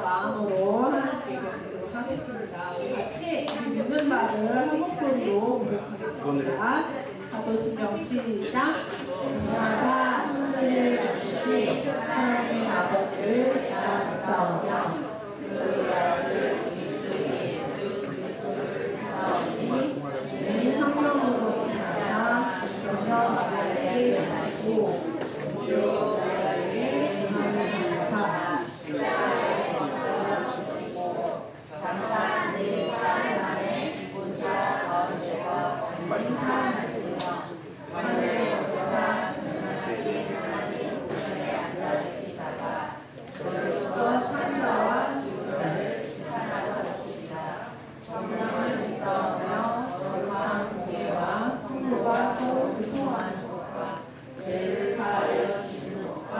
마음으로 하나님께 드리도록 하겠습니다. 우리 같이 묻는 바를 한 목소리로 고백하겠습니다. 사도신경 시작. 인하사 천지를 주신 하나님 아버지를 믿사오며 그 아들 우리 주 예수 그리스도를 믿사오니 이 성령으로 인하여 전혀 마리아에게 나시고 우리로 나라를 하나님 사 십자가에 걸어주시고 장사한 네 사흘 만에 죽은 자 가운데서 살아나시며 하늘에 오르사 전능하신 하나님 우편에 앉아 계시다가 저로서 산자와 죽은 자를 심판하러 오시리라. 성령을 믿사오며 거룩한 공예와 성도가 서로 교통하는 것과 죄를 사하여 지는 것과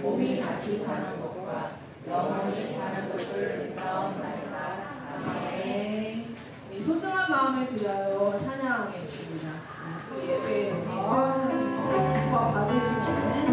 몸이 다시 사는 것과 영원히 사는 것을 믿사옵나이다. 아멘. 소중한 마음을 드려요 찬양하겠습니다. 그 예배에서 기뻐 받으시는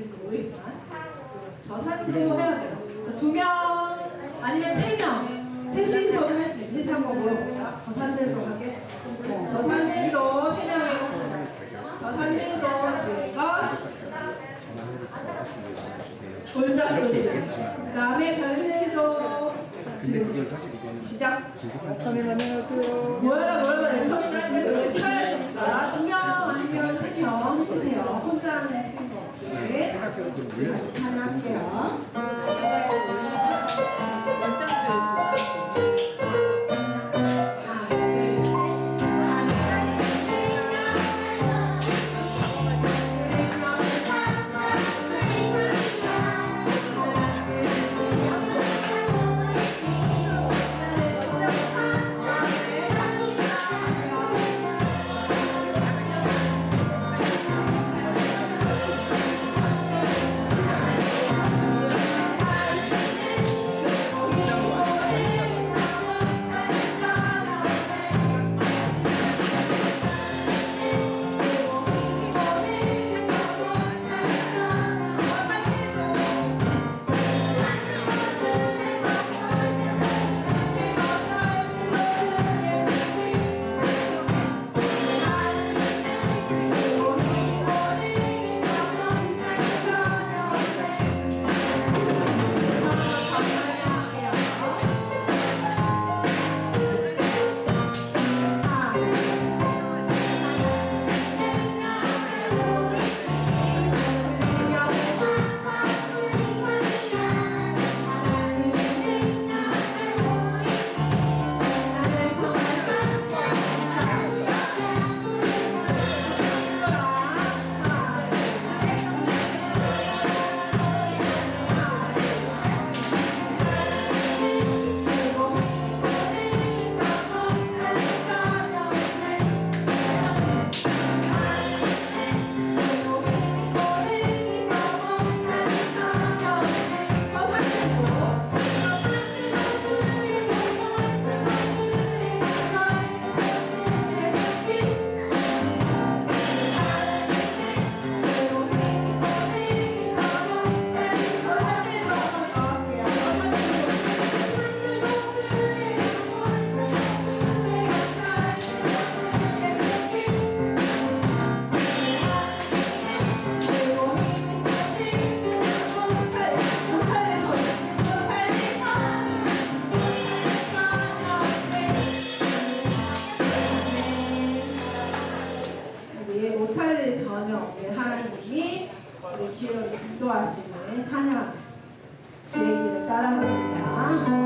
아실지 모르겠지만 저 사진도 해야 돼요. 2명 아니면 3명 셋이서도 할 수 있어요. 셋이 한번 물어보자. 저 사진들도 하게. 저 사진들도 3명 해봅시다. 저 사진들도 시작. 골자표시. 그 다음에 별표시도 시작. 선생님 안녕하세요. 뭐라 처음에 짧게 쳐야 되니까 2명 아니면 3명 해주세요. 혼자 하는 친구 없게 하나할게요. 못할 전혀 없는 하나님이 우리 기회를 인도하시는 찬양 주의 길을 따라갑니다.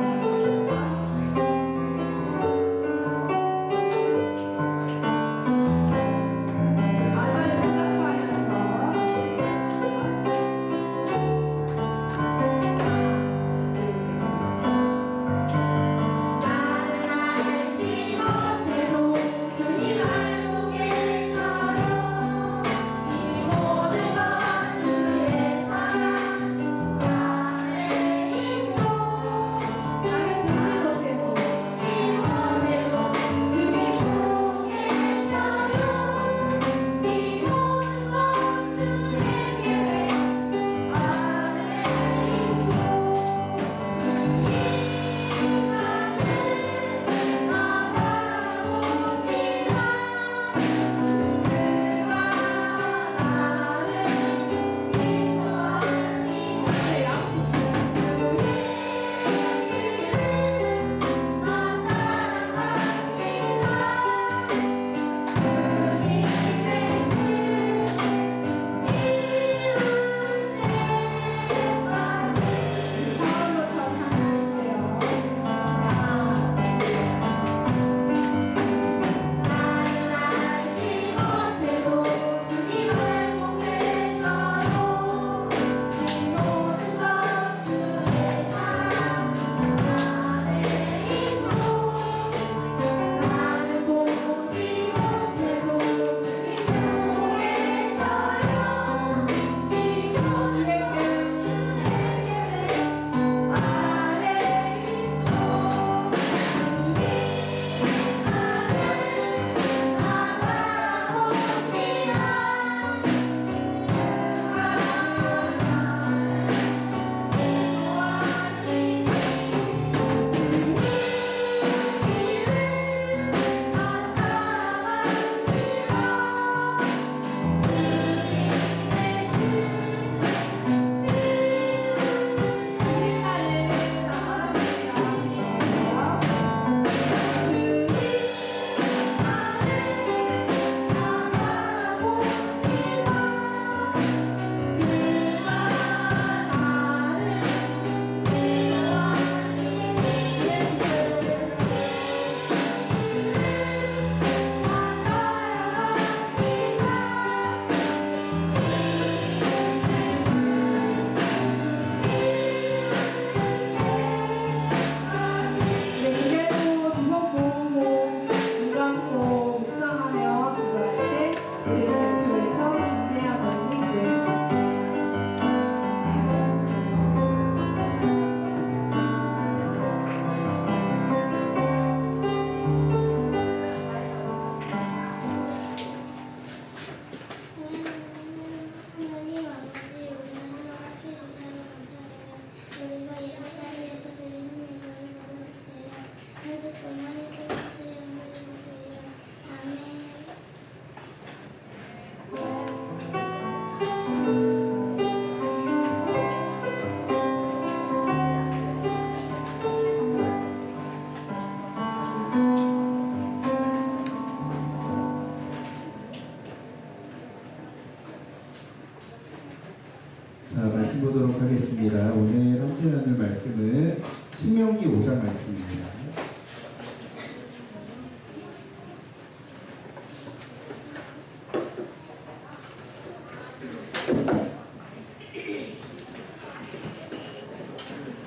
말씀 보도록 하겠습니다. 오늘 함께 나눌 말씀은 신명기 5장 말씀입니다.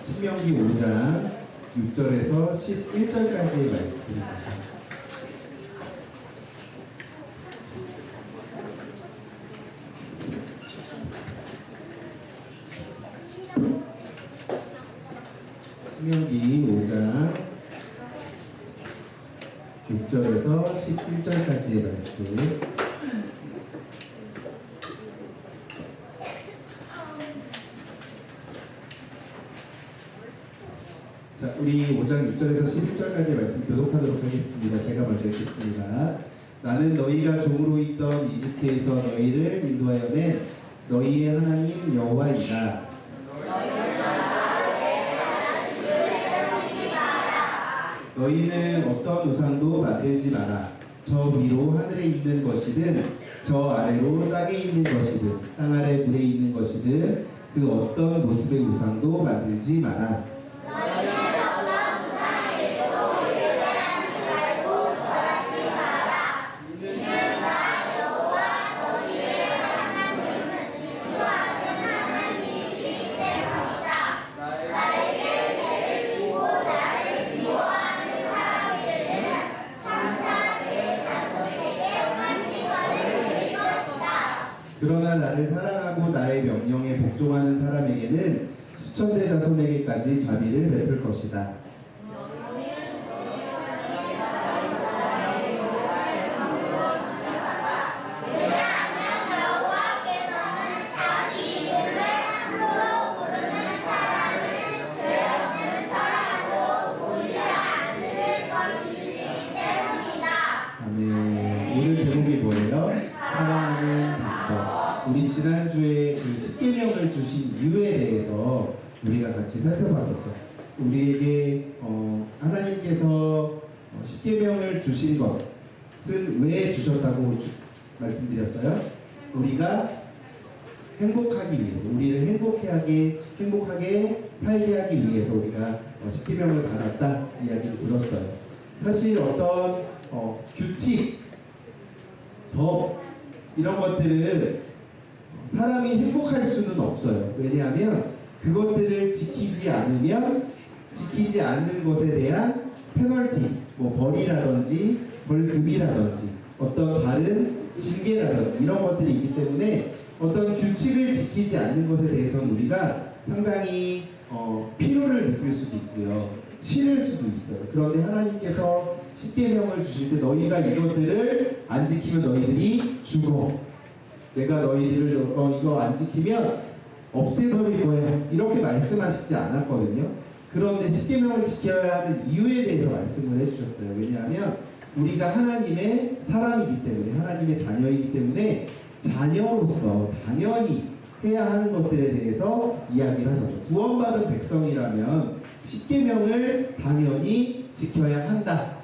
신명기 5장 6절에서 11절까지의 말씀입니다. 신명기 5장 6절에서 11절까지의 말씀. 자, 우리 5장 6절에서 11절까지의 말씀 교독하도록 하겠습니다. 제가 먼저 읽겠습니다. 나는 너희가 종으로 있던 이집트에서 너희를 인도하여 낸 너희의 하나님 여호와이다. 너희는 어떤 우상도 만들지 마라. 저 위로 하늘에 있는 것이든 저 아래로 땅에 있는 것이든 땅 아래 물에 있는 것이든 그 어떤 모습의 우상도 만들지 마라. 그러나 나를 사랑하고 나의 명령에 복종하는 사람에게는 수천대 자손에게까지 자비를 베풀 것이다. 아멘. 오늘 제목이 뭐예요? 사랑하는 방법. 우리 지난주에 그 10계명을 주신 이유에 대해서 우리가 같이 살펴봤었죠. 우리에게 하나님께서 10계명을 주신 것은 왜 주셨다고 말씀드렸어요? 우리가 행복하기 위해서, 우리를 행복하게 살게 하기 위해서 우리가 10계명을 받았다 이야기를 들었어요. 사실 어떤 규칙, 법 이런 것들은 사람이 행복할 수는 없어요. 왜냐하면 그것들을 지키지 않는 것에 대한 페널티, 뭐 벌이라든지 벌금이라든지 어떤 다른 징계라든지 이런 것들이 있기 때문에 어떤 규칙을 지키지 않는 것에 대해서는 우리가 상당히 필요를 느낄 수도 있고요, 싫을 수도 있어요. 그런데 하나님께서 10계명을 주실 때 너희가 이것들을 안 지키면 너희들이 죽어, 내가 너희들을 이거 안 지키면 없애버릴 거야, 이렇게 말씀하시지 않았거든요. 그런데 10계명을 지켜야 하는 이유에 대해서 말씀을 해주셨어요. 왜냐하면 우리가 하나님의 사람이기 때문에, 하나님의 자녀이기 때문에 자녀로서 당연히 해야 하는 것들에 대해서 이야기를 하셨죠. 구원받은 백성이라면 10계명을 당연히 지켜야 한다.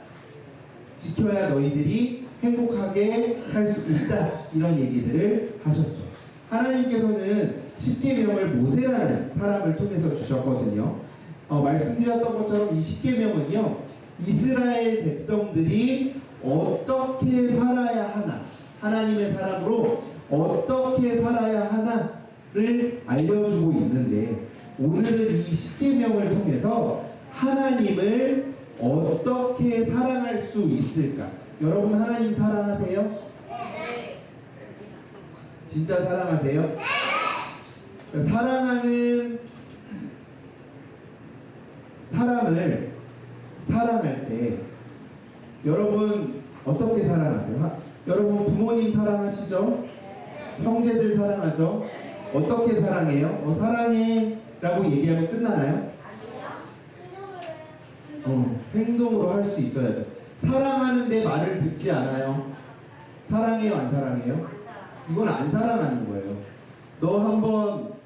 지켜야 너희들이 행복하게 살 수 있다. 이런 얘기들을 하셨죠. 하나님께서는 10계명을 모세라는 사람을 통해서 주셨거든요. 말씀드렸던 것처럼 이 10계명은요, 이스라엘 백성들이 어떻게 살아야 하나, 하나님의 사람으로 어떻게 살아야 하나를 알려주고 있는데, 오늘은 이 10계명을 통해서 하나님을 어떻게 사랑할 수 있을까? 여러분 하나님 사랑하세요? 네. 진짜 사랑하세요? 네. 사랑하는 사람을 사랑할 때 여러분 어떻게 사랑하세요? 여러분 부모님 사랑하시죠? 형제들 사랑하죠? 어떻게 사랑해요? 사랑해 라고 얘기하면 끝나나요? 행동으로 할 수 있어야죠. 사랑하는데 말을 듣지 않아요. 사랑해요, 안 사랑해요? 이건 안 사랑하는 거예요. 너 한번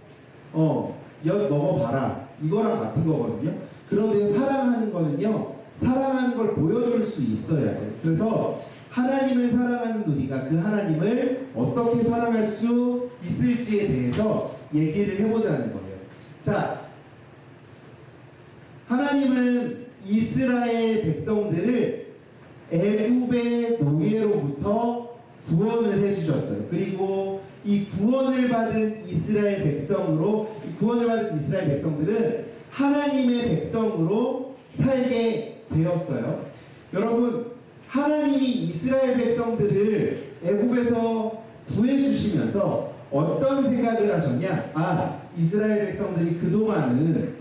엿 먹어봐라, 이거랑 같은 거거든요. 그런데 사랑하는 거는요, 사랑하는 걸 보여줄 수 있어야 돼요. 그래서 하나님을 사랑하는 우리가 그 하나님을 어떻게 사랑할 수 있을지에 대해서 얘기를 해보자는 거예요. 자, 하나님은 이스라엘 백성들을 애굽의 노예로부터 구원을 해주셨어요. 그리고 이 구원을 받은 이스라엘 백성들은 하나님의 백성으로 살게 되었어요. 여러분, 하나님이 이스라엘 백성들을 애굽에서 구해주시면서 어떤 생각을 하셨냐? 아, 이스라엘 백성들이 그동안은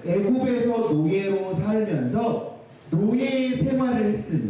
애굽에서 노예로 살면서 노예의 생활을 했으니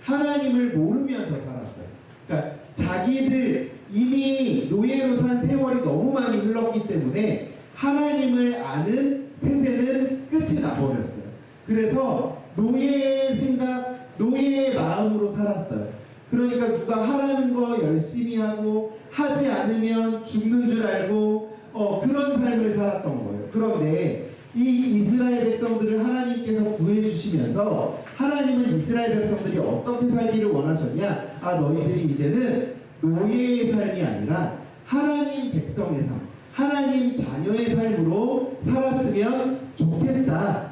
하나님을 모르면서 살았어요. 그러니까 자기들 이미 노예로 산 세월이 너무 많이 흘렀기 때문에 하나님을 아는 세대는 끝이 나버렸어요. 그래서 노예의 생각, 노예의 마음으로 살았어요. 그러니까 누가 하라는 거 열심히 하고 하지 않으면 죽는 줄 알고 그런 삶을 살았던 거예요. 그런데 이 이스라엘 백성들을 하나님께서 구해주시면서 하나님은 이스라엘 백성들이 어떻게 살기를 원하셨냐? 아, 너희들이 이제는 노예의 삶이 아니라 하나님 백성의 삶, 하나님 자녀의 삶으로 살았으면 좋겠다.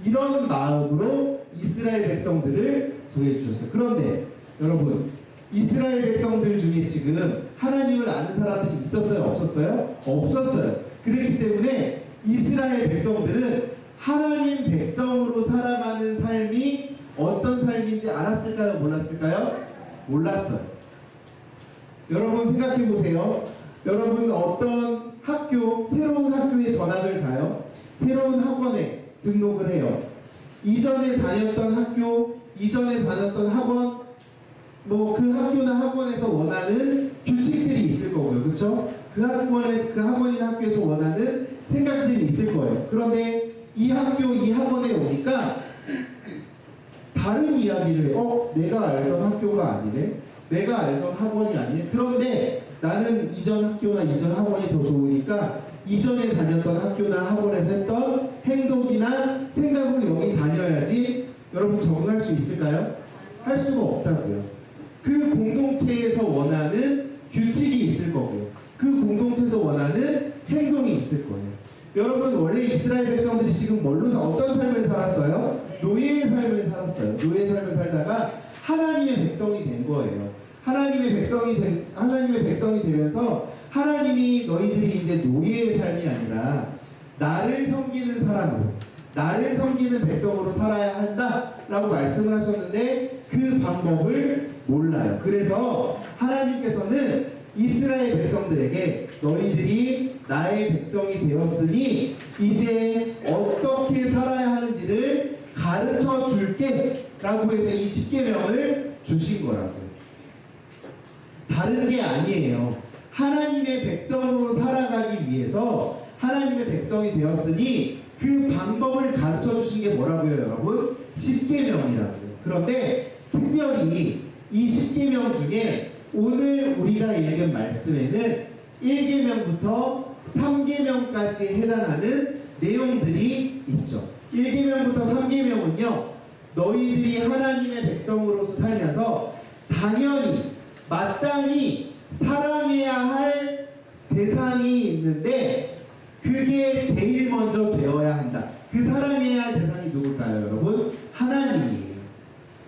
이런 마음으로 이스라엘 백성들을 구해주셨어요. 그런데 여러분, 이스라엘 백성들 중에 지금 하나님을 아는 사람들이 있었어요? 없었어요? 없었어요. 그렇기 때문에 이스라엘 백성들은 하나님 백성으로 살아가는 삶이 어떤 삶인지 알았을까요? 몰랐을까요? 몰랐어요. 여러분 생각해 보세요. 여러분 어떤 학교, 새로운 학교에 전학을 가요. 새로운 학원에 등록을 해요. 이전에 다녔던 학교, 이전에 다녔던 학원, 뭐 그 학교나 학원에서 원하는 규칙들이 있을 거고요. 그렇죠? 그 학원이나 학교에서 원하는 생각들이 있을 거예요. 그런데 이 학교, 이 학원에 오니까 다른 이야기를 해요. 내가 알던 학교가 아니네. 내가 알던 학원이 아니네. 그런데 나는 이전 학교나 이전 학원이 더 좋으니까 이전에 다녔던 학교나 학원에서 했던 행동이나 생각으로 여기 다녀야지. 여러분 적응할 수 있을까요? 할 수가 없다고요. 그 공동체에서 원하는 규칙이 있을 거고요. 그 공동체에서 원하는 행동이 있을 거예요. 여러분 원래 이스라엘 백성들이 지금 어떤 삶을 살았어요? 노예의 삶을 살았어요. 노예의 삶을 살다가 하나님의 백성이 된 거예요. 하나님의 백성이 되면서 하나님이 너희들이 이제 노예의 삶이 아니라 나를 섬기는 사람으로, 나를 섬기는 백성으로 살아야 한다라고 말씀을 하셨는데 그 방법을 몰라요. 그래서 하나님께서는 이스라엘 백성들에게 너희들이 나의 백성이 되었으니 이제 어떻게 살아야 하는지를 가르쳐 줄게 라고 해서 이 10계명을 주신 거라고요. 다른 게 아니에요. 하나님의 백성으로 살아가기 위해서 하나님의 백성이 되었으니 그 방법을 가르쳐 주신 게 뭐라고요, 여러분? 10계명이라고요. 그런데 특별히 이 10계명 중에 오늘 우리가 읽은 말씀에는 1계명부터 3계명까지 해당하는 내용들이 있죠. 1계명부터 3계명은요, 너희들이 하나님의 백성으로서 살면서 당연히 마땅히 사랑해야 할 대상이 있는데 그게 제일 먼저 되어야 한다. 그 사랑해야 할 대상이 누굴까요, 여러분? 하나님이에요.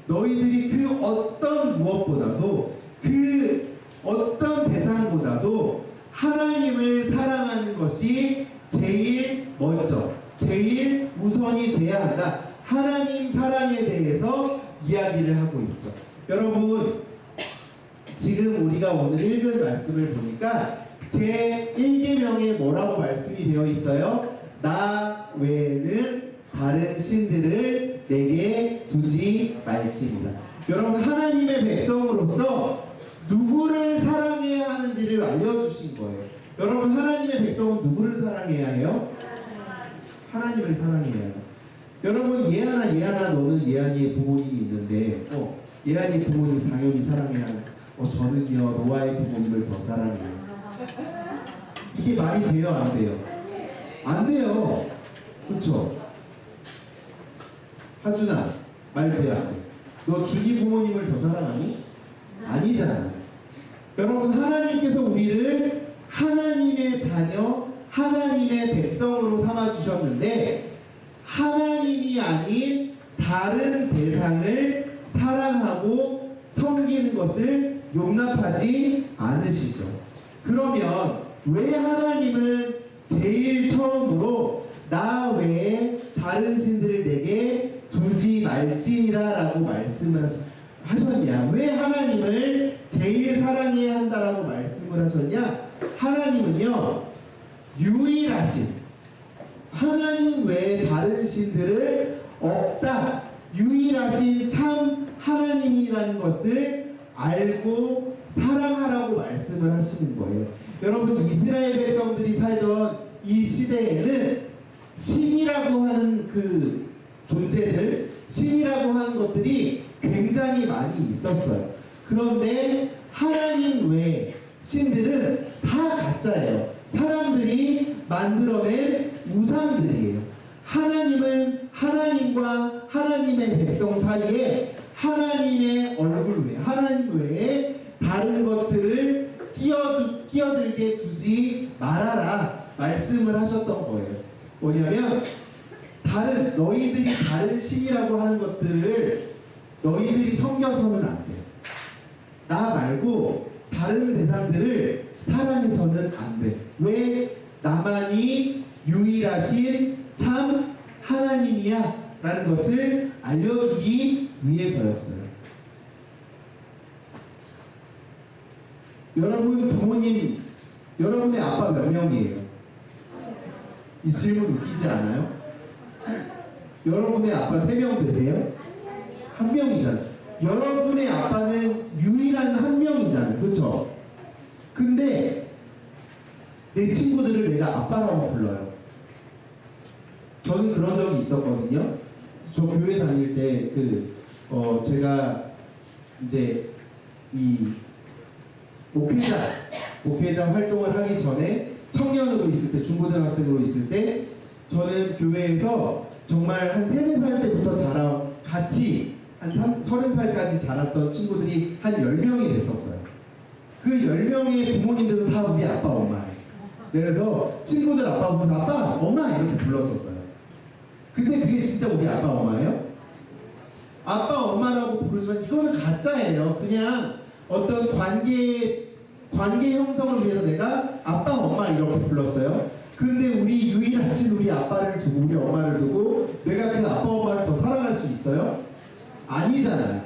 너희들이 그 어떤 무엇보다도 그 어떤 대상보다도 하나님을 사랑하는 것이 제일 먼저, 제일 우선이 돼야 한다. 하나님 사랑에 대해서 이야기를 하고 있죠. 여러분, 지금 우리가 오늘 읽은 말씀을 보니까 제 1계명에 뭐라고 말씀이 되어 있어요? 나 외에는 다른 신들을 내게 두지 말지니라. 여러분, 하나님의 백성으로서 누구를 사랑해야 하는지를 알려주신 거예요. 여러분, 하나님의 백성은 누구를 사랑해야 해요? 하나님을 사랑해야 해요. 여러분, 예한아 너는 예한이의 부모님이 있는데 예한이 부모님 당연히 사랑해야 해요. 저는요 노아의 부모님을 더 사랑해요. 이게 말이 돼요, 안 돼요? 안 돼요. 그렇죠? 하준아, 말 돼요, 안 돼? 너 준이 부모님을 더 사랑하니? 아니잖아. 여러분, 하나님께서 우리를 하나님의 자녀, 하나님의 백성으로 삼아주셨는데 하나님이 아닌 다른 대상을 사랑하고 섬기는 것을 용납하지 않으시죠. 그러면 왜 하나님은 제일 처음으로 나 외에 다른 신들을 내게 두지 말지니라 라고 말씀을 하셨냐? 왜 하나님을 제일 사랑해야 한다라고 말씀을 하셨냐? 하나님은요 유일하신, 하나님 외에 다른 신들을 없다, 유일하신 참 하나님이라는 것을 알고 사랑하라고 말씀을 하시는 거예요. 여러분, 이스라엘 백성들이 살던 이 시대에는 신이라고 하는 그 존재들, 신이라고 하는 것들이 굉장히 많이 있었어요. 그런데 하나님 외에 신들은 다 가짜예요. 사람들이 만들어낸 우상들이에요. 하나님은 하나님과 하나님의 백성 사이에 하나님의 얼굴 외에, 하나님 외에 다른 것들을 끼어들게 두지 말아라 말씀을 하셨던 거예요. 뭐냐면 너희들이 다른 신이라고 하는 것들을 너희들이 섬겨서는 안 돼. 나 말고 다른 대상들을 사랑해서는 안 돼. 왜? 나만이 유일하신 참 하나님이야 라는 것을 알려주기 위해서였어요. 여러분 부모님, 여러분의 아빠 몇 명이에요? 이 질문 웃기지 않아요? 여러분의 아빠 3명 되세요? 한 명이잖아요. 여러분의 아빠는 유일한 한 명이잖아요. 그렇죠? 근데 내 친구들을 내가 아빠라고 불러요. 저는 그런 적이 있었거든요. 저 교회 다닐 때 제가 이제 이 목회자 활동을 하기 전에 청년으로 있을 때, 중고등학생으로 있을 때 저는 교회에서 정말 한 3, 4살 때부터 같이 한 30살까지 자랐던 친구들이 한 10명이 됐었어요. 그 10명의 부모님들은 다 우리 아빠, 엄마예요. 그래서 친구들 아빠 보면서 아빠, 엄마 이렇게 불렀었어요. 근데 그게 진짜 우리 아빠, 엄마예요? 아빠, 엄마라고 부르지만 이거는 가짜예요. 그냥 어떤 관계 형성을 위해서 내가 아빠, 엄마 이렇게 불렀어요. 근데 우리 유일하신 우리 아빠를 두고 우리 엄마를 두고 내가 그 아빠, 엄마를 더 사랑할 수 있어요? 아니잖아요.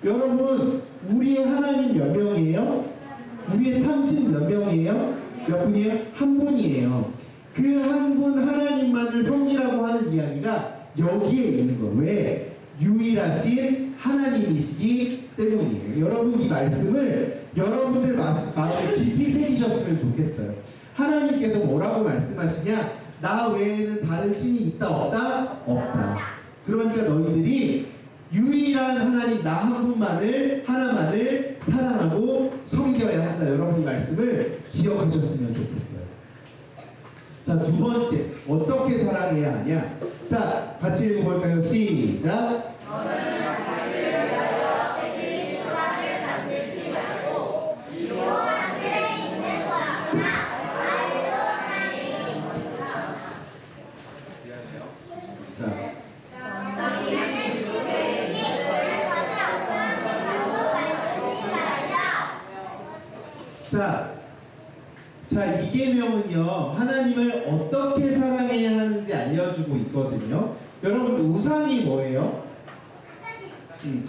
여러분, 우리의 하나님 몇 명이에요? 우리의 참신 몇 명이에요? 몇 분이에요? 한 분이에요. 그 한 분 하나님만을 섬기라고 하는 이야기가 여기에 있는 거예요. 왜? 유일하신 하나님이시기 때문이에요. 여러분, 이 말씀을 여러분들 마음에 깊이 새기셨으면 좋겠어요. 하나님께서 뭐라고 말씀하시냐? 나 외에는 다른 신이 있다 없다? 없다. 그러니까 너희들이 유일한 하나님 나 한 분만을, 하나만을 사랑하고 섬겨야 한다. 여러분, 이 말씀을 기억하셨으면 좋겠어요. 자, 두 번째, 어떻게 사랑해야 하냐? 자, 같이 읽어볼까요? 시작. 자, 이 계명은요 하나님을 어떻게 사랑해야 하는지 알려주고 있거든요. 여러분, 우상이 뭐예요?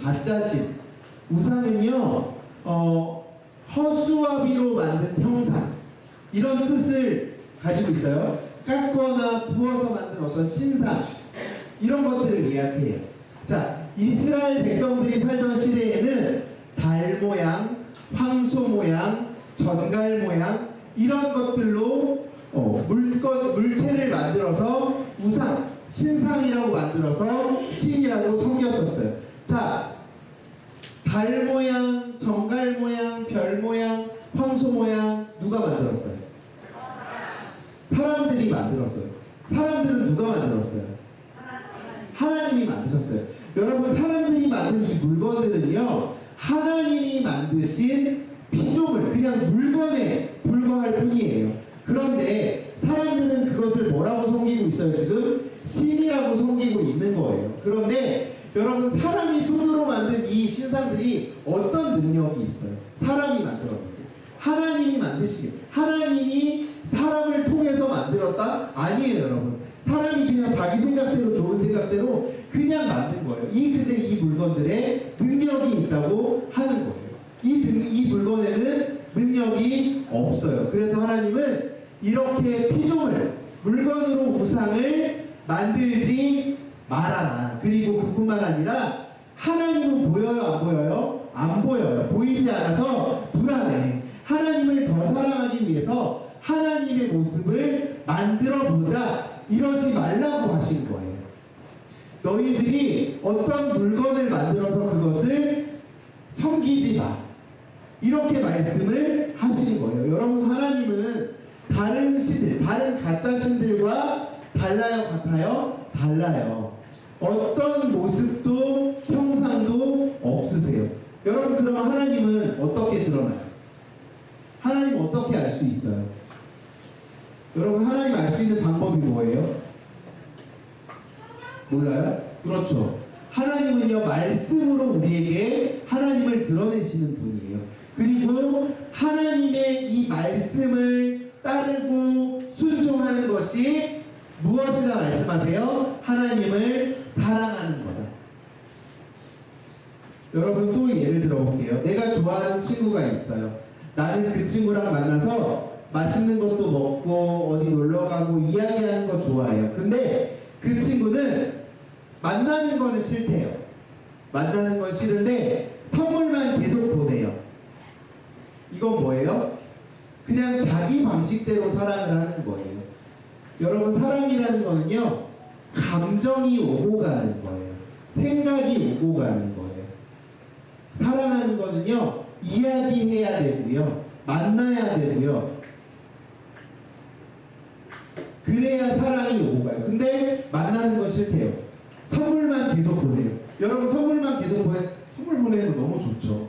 가짜신. 우상은요 허수아비로 만든 형상, 이런 뜻을 가지고 있어요. 깎거나 부어서 만든 어떤 신상, 이런 것들을 이야기해요. 자, 이스라엘 백성들이 살던 시대에는 달 모양, 황소 모양, 전갈 모양, 이런 것들로 물체를 만들어서 우상, 신상이라고 만들어서 신이라고 섬겼었어요. 자, 달 모양, 전갈 모양, 별 모양, 황소 모양 누가 만들었어요? 사람들이 만들었어요. 사람들은 누가 만들었어요? 하나님이 만드셨어요. 여러분, 사람들이 만든 이 물건들은요 하나님이 만드신 피조물, 그냥 물건에 불과할 뿐이에요. 그런데 사람들은 그것을 뭐라고 섬기고 있어요? 지금 신이라고 섬기고 있는 거예요. 그런데 여러분, 사람이 손으로 만든 이 신상들이 어떤 능력이 있어요? 사람이 만들었는데. 하나님이 만드시게, 하나님이 사람을 통해서 만들었다? 아니에요, 여러분. 사람이 그냥 자기 생각대로, 좋은 생각대로 그냥 만든 거예요. 근데 이 물건들에 능력이 있다고 하는 거예요. 이 물건에는 능력이 없어요. 그래서 하나님은 이렇게 피조물, 물건으로 우상을 만들지 말아라. 그리고 그뿐만 아니라 하나님은 보여요, 안 보여요? 안 보여요. 보이지 않아서 불안해. 하나님을 더 사랑하기 위해서 하나님의 모습을 만들어 보자, 이러지 말라고 하신 거예요. 너희들이 어떤 물건을 만들어서 그것을 섬기지 마, 이렇게 말씀을 하신 거예요. 여러분, 하나님은 다른 신들, 다른 가짜 신들과 달라요, 같아요? 달라요. 어떤 모습도 형상도 없으세요. 여러분, 그러면 하나님은 어떻게 드러나요? 하나님 어떻게 알 수 있어요? 여러분, 하나님 알 수 있는 방법이 뭐예요? 몰라요? 그렇죠. 하나님은요, 말씀으로 우리에게 하나님을 드러내시는 분이에요. 그리고 하나님의 이 말씀을 따르고 순종하는 것이 무엇이다 말씀하세요? 하나님을 사랑하는 거다. 여러분, 또 예를 들어볼게요. 내가 좋아하는 친구가 있어요. 나는 그 친구랑 만나서 맛있는 것도 먹고 어디 놀러 가고 이야기하는 거 좋아해요. 근데 그 친구는 만나는 거는 싫대요. 만나는 건 싫은데 선물만 계속 보내요. 이건 뭐예요? 그냥 자기 방식대로 사랑을 하는 거예요. 여러분, 사랑이라는 거는요, 감정이 오고 가는 거예요. 생각이 오고 가는 거예요. 사랑하는 거는요, 이야기해야 되고요, 만나야 되고요, 그래야 사랑이 오고 가요. 근데 만나는 건 싫대요. 선물만 계속 보내요. 여러분, 선물만 계속 선물 보내는 거 너무 좋죠.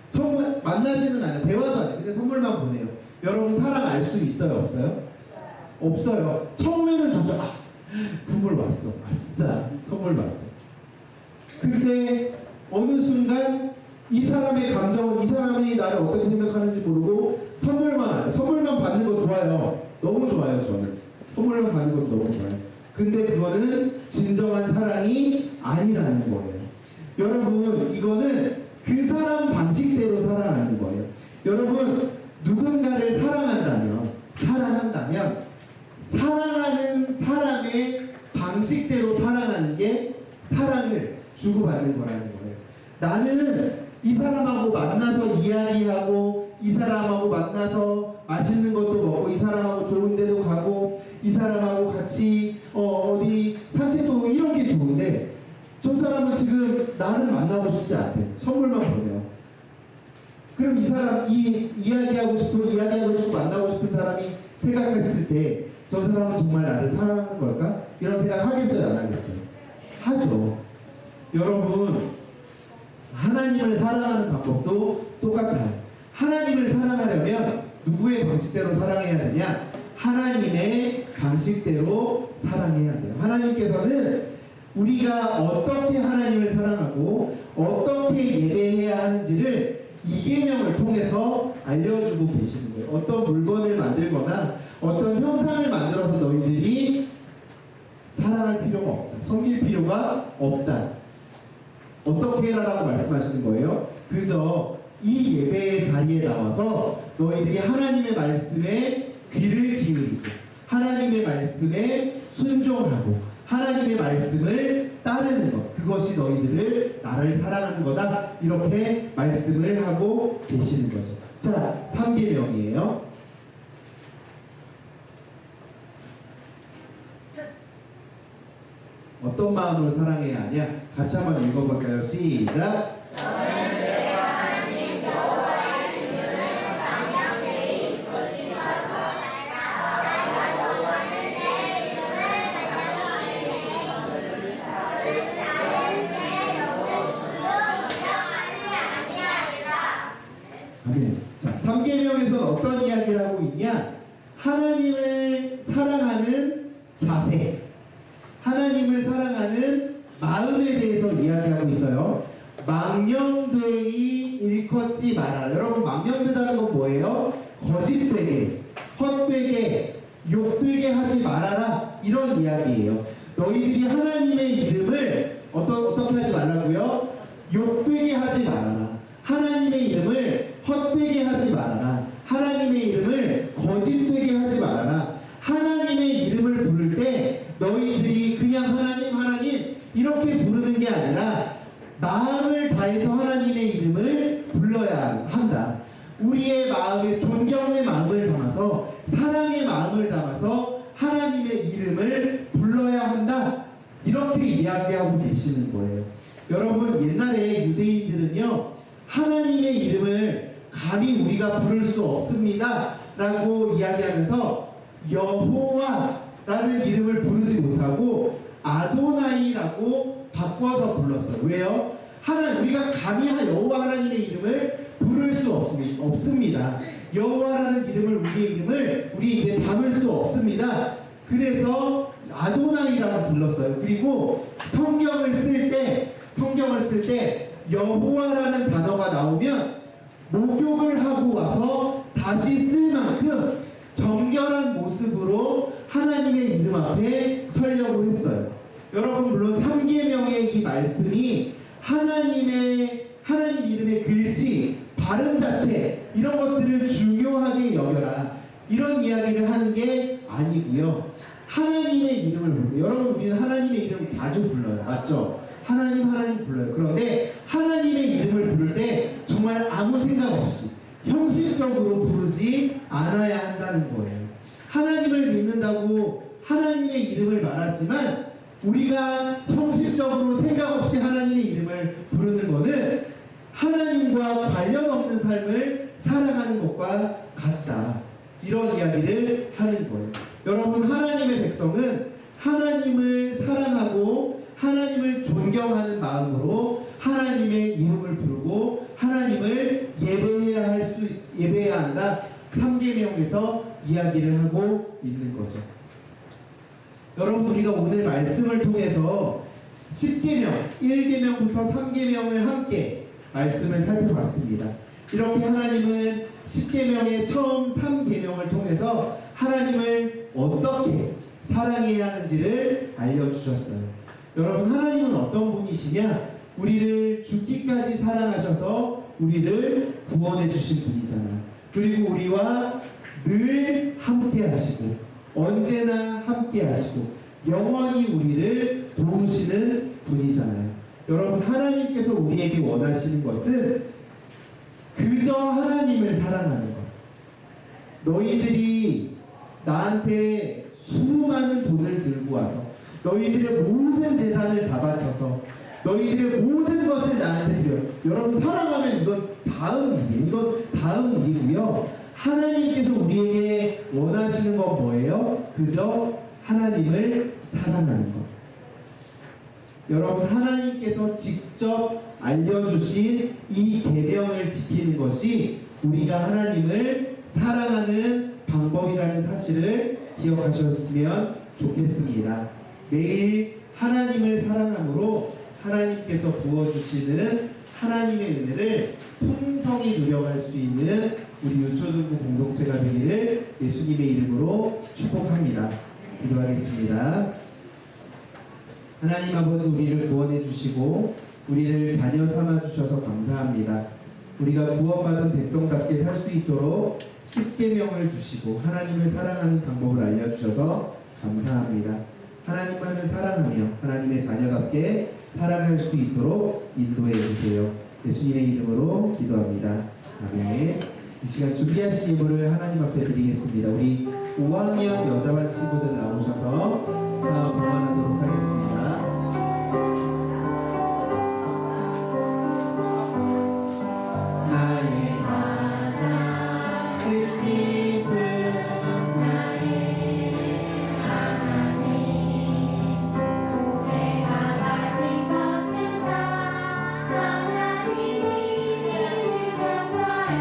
선물, 만나지는 않아요. 대화도 안 해요. 근데 선물만 보내요. 여러분, 사랑 알 수 있어요, 없어요? 없어요. 처음에는 좋죠. 아, 선물 왔어. 아싸, 선물 왔어. 근데 어느 순간 이 사람의 감정은, 이 사람이 나를 어떻게 생각하는지 모르고 선물만 알아요. 선물만 받는 거 좋아요. 너무 좋아요, 저는. 선물만 받는 것도 너무 좋아요. 근데 그거는 진정한 사랑이 아니라는 거예요. 여러분, 이거는 그 사람 방식대로 사랑하는 거예요. 여러분, 누군가를 사랑한다면 사랑하는 사람의 방식대로 사랑하는 게 사랑을 주고받는 거라는 거예요. 나는 이 사람하고 만나서 이야기하고, 이 사람하고 만나서 맛있는 것도 먹고, 이 사람하고 좋은 데도 가고, 이 사람하고 같이 어디 산책도 이런 게 좋은데, 저 사람은 지금 나를 만나고 싶지 않대. 선물만 보내요. 그럼 이 사람, 이야기하고 싶고 만나고 싶은 사람이 생각했을 때, 저 사람은 정말 나를 사랑하는 걸까? 이런 생각 하겠어요, 안 하겠어요? 하죠. 여러분, 하나님을 사랑하는 방법도 똑같아요. 하나님을 사랑하려면 누구의 방식대로 사랑해야 되냐? 하나님의 방식대로 사랑해야 돼요. 하나님께서는 우리가 어떻게 하나님을 사랑하고 어떻게 예배해야 하는지를 이 계명을 통해서 알려주고 계시는 거예요. 어떤 물건을 만들거나 어떤 형상을 만들어서 너희들이 사랑할 필요가 없다, 섬길 필요가 없다. 어떻게 해라라고 말씀하시는 거예요? 그저 이 예배의 자리에 나와서 너희들이 하나님의 말씀에 귀를 기울이고, 하나님의 말씀에 순종하고, 하나님의 말씀을 따르는 것, 그것이 너희들을, 나를 사랑하는 거다, 이렇게 말씀을 하고 계시는 거죠. 자, 3계명이에요. 어떤 마음으로 사랑해야 하냐? 같이 한번 읽어볼까요? 시작. 아멘. 자, 3계명에서는 어떤 이야기를 하고 있냐? 하나님을 사랑하는 자세, 하나님을 사랑하는 마음에 대해서 이야기하고 있어요. 망령되이 일컫지 말아라. 여러분, 망령되다는 건 뭐예요? 거짓되게, 헛되게, 욕되게 하지 말아라. 이런 이야기예요. 너희들이 하나님의 이름을 어떻게 하지 말라고요? 욕되게 하지 말아라. 하나님의 이름을 헛되게 하지 말아라. 하나님의 이름을 거짓되게 하지 말아라. 하나님의 이름을 부를 때 너희들이 그냥 하나님 하나님 이렇게 부르는 게 아니라 마음을 다해서 하나님의 이름을 불러야 한다. 우리의 마음에 존경의 마음을 담아서 사랑의 마음을 담아서 하나님의 이름을 불러야 한다. 이렇게 이야기하고 계시는 거예요. 여러분, 옛날에 유대인들은요, 하나님의 이름을 감히 우리가 부를 수 없습니다 라고 이야기하면서 여호와라는 이름을 부르지 못하고 아도나이라고 바꿔서 불렀어요. 왜요? 우리가 감히 여호와 하나님의 이름을 부를 수 없습니다. 여호와라는 이름을, 우리의 이름을 우리 입에 담을 수 없습니다. 그래서 아도나이라고 불렀어요. 그리고 성경을 쓸 때 여호와라는 단어가 나오면 목욕을 하고 와서 다시 쓸 만큼 정결한 모습으로 하나님의 이름 앞에 서려고 했어요. 여러분, 물론 3계명의 이 말씀이 하나님 이름의 글씨, 발음 자체 이런 것들을 중요하게 여겨라, 이런 이야기를 하는 게 아니고요. 하나님의 이름을 부르고, 여러분, 우리는 하나님의 이름을 자주 불러요. 맞죠? 하나님 불러요. 그런데 하나님의 이름을 부를 때 정말 아무 생각 없이 형식적으로 부르지 않아야 한다는 거예요. 하나님을 믿는다고 하나님의 이름을 말하지만 우리가 형식적으로 생각 없이 하나님의 이름을 부르는 것은 하나님과 관련 없는 삶을 살아가는 것과 같다. 이런 이야기를 하는 거예요. 여러분, 하나님의 백성은 하나님을 사랑하고 하나님을 존경하는 마음으로 하나님의 이름을 부르고 하나님을 예배해야 한다. 3계명에서 이야기를 하고 있는 거죠. 여러분, 우리가 오늘 말씀을 통해서 10계명, 1계명부터 3계명을 함께 말씀을 살펴봤습니다. 이렇게 하나님은 10계명의 처음 3계명을 통해서 하나님을 어떻게 사랑해야 하는지를 알려주셨어요. 여러분, 하나님은 어떤 분이시냐? 우리를 죽기까지 사랑하셔서 우리를 구원해 주신 분이잖아요. 그리고 우리와 늘 함께 하시고 언제나 함께 하시고 영원히 우리를 도우시는 분이잖아요. 여러분, 하나님께서 우리에게 원하시는 것은 그저 하나님을 사랑하는 것. 너희들이 나한테 수많은 돈을 들고 와서 너희들의 모든 재산을 다 바쳐서 너희들의 모든 것을 나한테 드려. 여러분, 사랑하면 이건 다음 일이고요. 하나님께서 우리에게 원하시는 건 뭐예요? 그저 하나님을 사랑하는 것. 여러분, 하나님께서 직접 알려주신 이 계명을 지키는 것이 우리가 하나님을 사랑하는 방법이라는 사실을 기억하셨으면 좋겠습니다. 매일 하나님을 사랑함으로 하나님께서 부어주시는 하나님의 은혜를 풍성히 누려갈 수 있는 우리 유초등부 공동체가 되기를 예수님의 이름으로 축복합니다. 기도하겠습니다. 하나님 아버지, 우리를 구원해 주시고 우리를 자녀 삼아 주셔서 감사합니다. 우리가 구원받은 백성답게 살 수 있도록 10계명을 주시고 하나님을 사랑하는 방법을 알려주셔서 감사합니다. 하나님만을 사랑하며 하나님의 자녀답게 살아갈 수 있도록 인도해 주세요. 예수님의 이름으로 기도합니다. 아멘. 이 시간 준비하신 예물을 하나님 앞에 드리겠습니다. 우리 5학년 여자반 친구들 나오셔서 봉헌하도록 하겠습니다. 나의 가장 뜻깊은 나의 하나님, 내가 가진 것은 다 하나님이 주셨어요.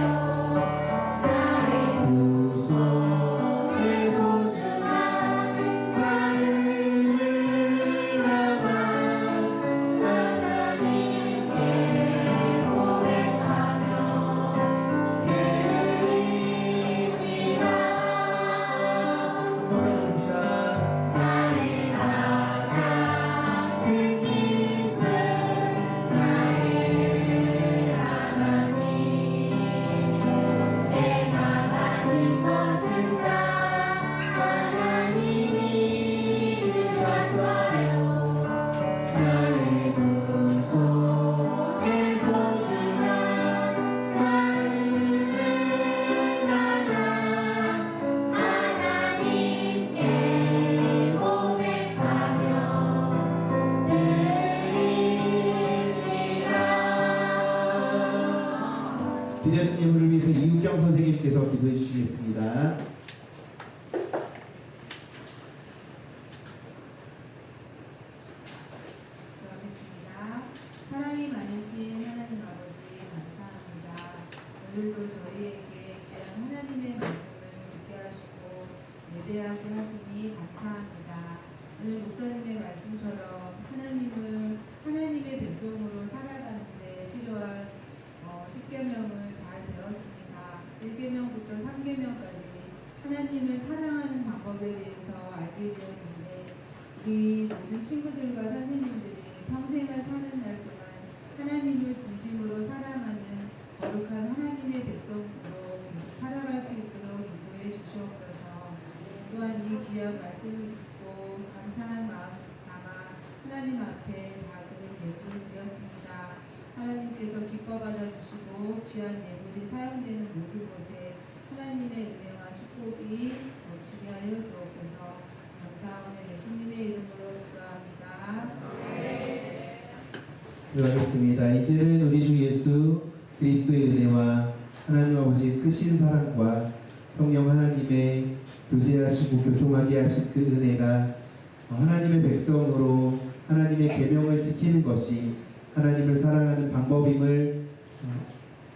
디자스님을 위해서 이우경 선생님께서 기도해 주시겠습니다. 기도하겠습니다. 사랑이 많으신 하나님 아버지 감사합니다. 오늘도 저희에게 귀한 하나님의 말씀을 듣게 하시고 예배하게 하시니 감사합니다. 오늘 목사님의 말씀처럼 하나님의 백성으로 살아가는데 필요한 10계명을 잘 배웠습니다. 1계명부터 3계명까지 하나님을 사랑하는 방법에 대해서 알게 되었는데 우리 모든 친구들과 선생님들이 평생을 사는 날 동안 하나님을 진심으로 사랑하는 거룩한 하나님의 백성으로 계속 살아갈 수 있도록 인도해 주시옵소서. 또한 이 귀한 말씀을 듣고 감사한 마음 담아 하나님 앞에 작은 예물을 드렸습니다. 하나님께서 기뻐 받아주시고 귀한 예물이 사용되는 모든 곳에 하나님의 은혜와 축복이 넘치게 하여 주옵소서. 감사하며 예수님의 이름으로 기도합니다. 기도하겠습니다. 이제는 우리 주 예수 그리스도의 은혜와 하나님 아버지의 크신 사랑과 성령 하나님의 교제하시고 교통하게 하신 그 은혜가 하나님의 백성으로 하나님의 계명을 지키는 것이 하나님을 사랑하는 방법임을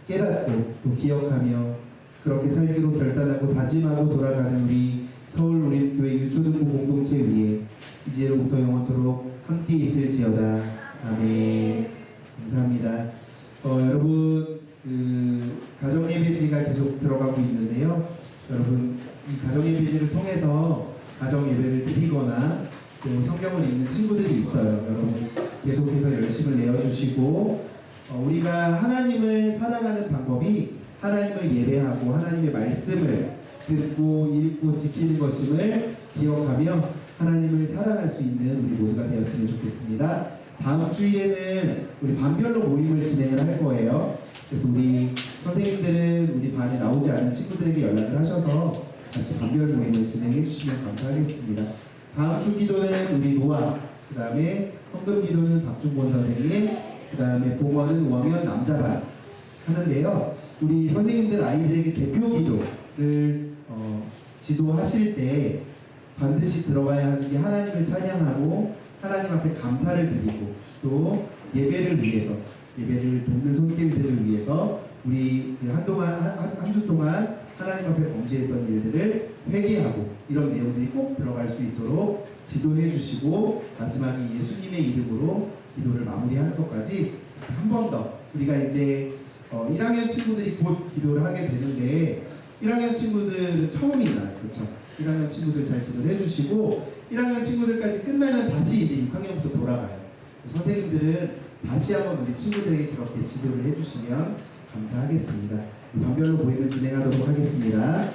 깨닫고 또 기억하며 그렇게 살기로 결단하고 다짐하고 돌아가는 우리 서울 우리교회 유초등부 공동체 위에 이제로부터 영원토록 함께 있을지어다. 아멘. 감사합니다. 여러분 가정예배지가 계속 들어가고 있는데요. 여러분 이 가정예배지를 통해서 가정예배를 드리거나 또 성경을 읽는 친구들이 있어요. 여러분 계속해서 열심을 내어주시고 우리가 하나님을 사랑하는 방법이 하나님을 예배하고 하나님의 말씀을 듣고 읽고 지키는 것임을 기억하며 하나님을 사랑할 수 있는 우리 모두가 되었으면 좋겠습니다. 다음 주일에는 우리 반별로 모임을 진행을 할 거예요. 그래서 우리 선생님들은 우리 반에 나오지 않은 친구들에게 연락을 하셔서 같이 반별 모임을 진행해 주시면 감사하겠습니다. 다음 주 기도는 우리 노아, 그 다음에 헌금 기도는 박중권 선생님, 그 다음에 봉헌은 워면 남자반 하는데요. 우리 선생님들 아이들에게 대표 기도를 지도하실 때 반드시 들어가야 하는 게 하나님을 찬양하고 하나님 앞에 감사를 드리고 또 예배를 위해서 예배를 돕는 손길들을 위해서 우리 한동안 한 주 동안 하나님 앞에 범죄했던 일들을 회개하고 이런 내용들이 꼭 들어갈 수 있도록 지도해 주시고 마지막에 예수님의 이름으로 기도를 마무리하는 것까지 한 번 더 우리가 이제 1학년 친구들이 곧 기도를 하게 되는데 1학년 친구들은 처음이잖아요. 그렇죠? 1학년 친구들 잘 지도를 해주시고 1학년 친구들까지 끝나면 다시 이제 6학년부터 돌아가요. 선생님들은 다시 한번 우리 친구들에게 그렇게 지도를 해주시면 감사하겠습니다. 반별로 모임을 진행하도록 하겠습니다.